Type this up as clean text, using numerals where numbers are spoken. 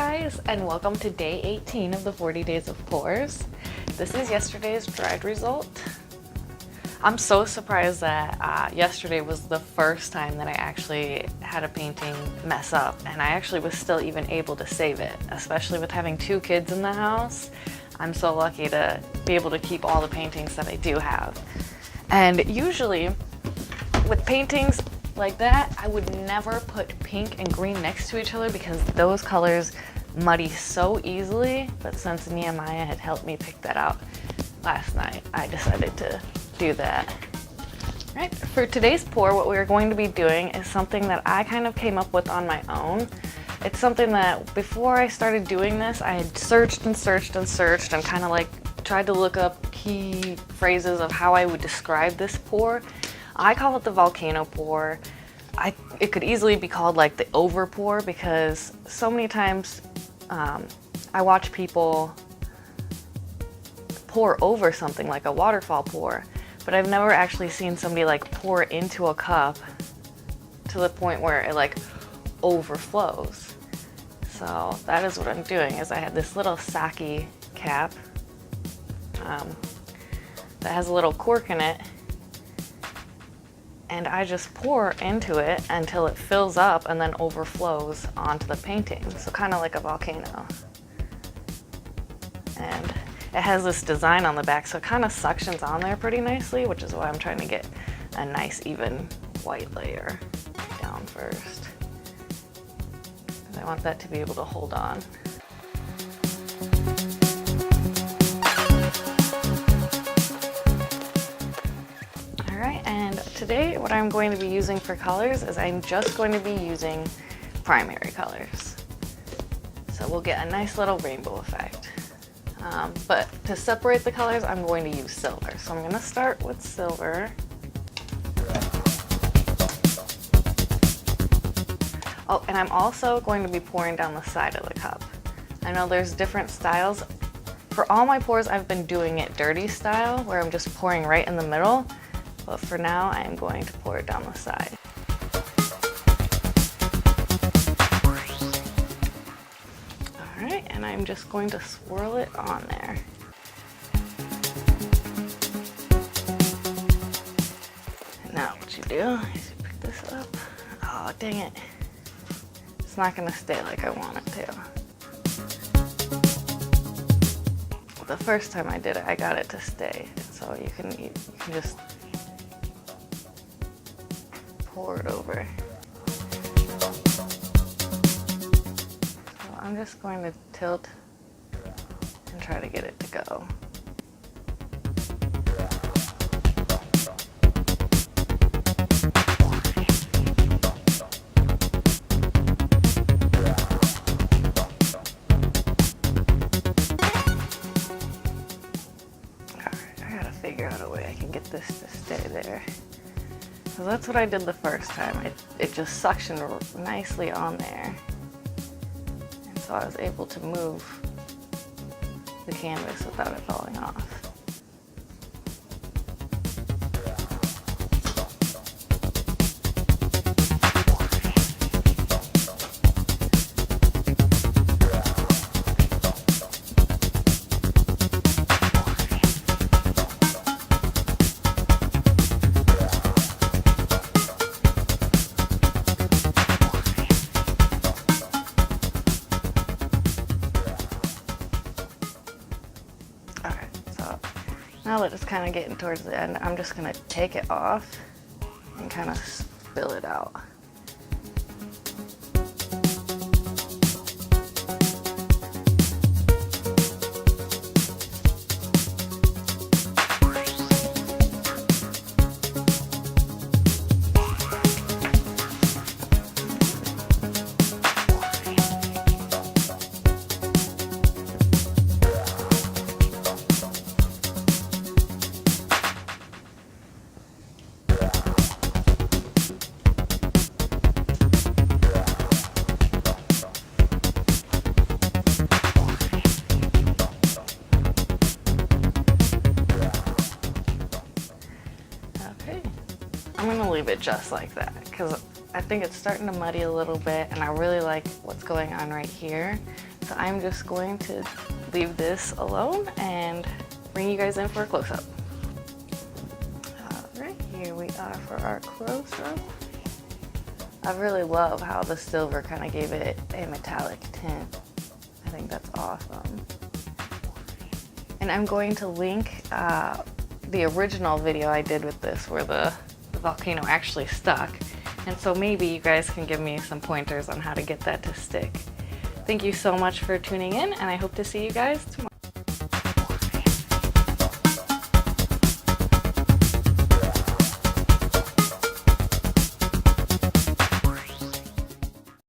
guys, and welcome to day 18 of the 40 days of pours. This is yesterday's dried result. I'm so surprised that yesterday was the first time that I actually had a painting mess up, and I actually was still even able to save it, especially with having 2 kids in the house. I'm so lucky to be able to keep all the paintings that I do have. And usually with paintings like that, I would never put pink and green next to each other because those colors muddy so easily. But since Nehemiah had helped me pick that out last night, I decided to do that. All right, for today's pour, what we're going to be doing is something that I kind of came up with on my own. It's something that before I started doing this, I had searched and searched and searched and kind of like tried to look up key phrases of how I would describe this pour. I call it the volcano pour. It could easily be called like the over pour because so many times I watch people pour over something like a waterfall pour, but I've never actually seen somebody like pour into a cup to the point where it like overflows. So that is what I'm doing. Is I had this little sake cap that has a little cork in it, and I just pour into it until it fills up and then overflows onto the painting. So kind of like a volcano. And it has this design on the back, so it kind of suctions on there pretty nicely, which is why I'm trying to get a nice even white layer down first. I want that to be able to hold on. Alright, and today what I'm going to be using for colors is I'm just going to be using primary colors. So we'll get a nice little rainbow effect. But to separate the colors, I'm going to use silver. So I'm going to start with silver. Oh, and I'm also going to be pouring down the side of the cup. I know there's different styles. For all my pours, I've been doing it dirty style, where I'm just pouring right in the middle. But for now, I am going to pour it down the side. All right, and I'm just going to swirl it on there. And now what you do is you pick this up. Oh, dang it. It's not gonna stay like I want it to. The first time I did it, I got it to stay. So you can just pour it over. So I'm just going to tilt and try to get it to go. Figure out a way I can get this to stay there. So that's what I did the first time. It just suctioned nicely on there. And so I was able to move the canvas without it falling off. Now that it's kind of getting towards the end, I'm just going to take it off and kind of spill it out. I'm gonna leave it just like that because I think it's starting to muddy a little bit and I really like what's going on right here. So I'm just going to leave this alone and bring you guys in for a close-up. All right, here we are for our close-up. I really love how the silver kind of gave it a metallic tint. I think that's awesome. And I'm going to link the original video I did with this where the volcano actually stuck. And so maybe you guys can give me some pointers on how to get that to stick. Thank you so much for tuning in, and I hope to see you guys tomorrow.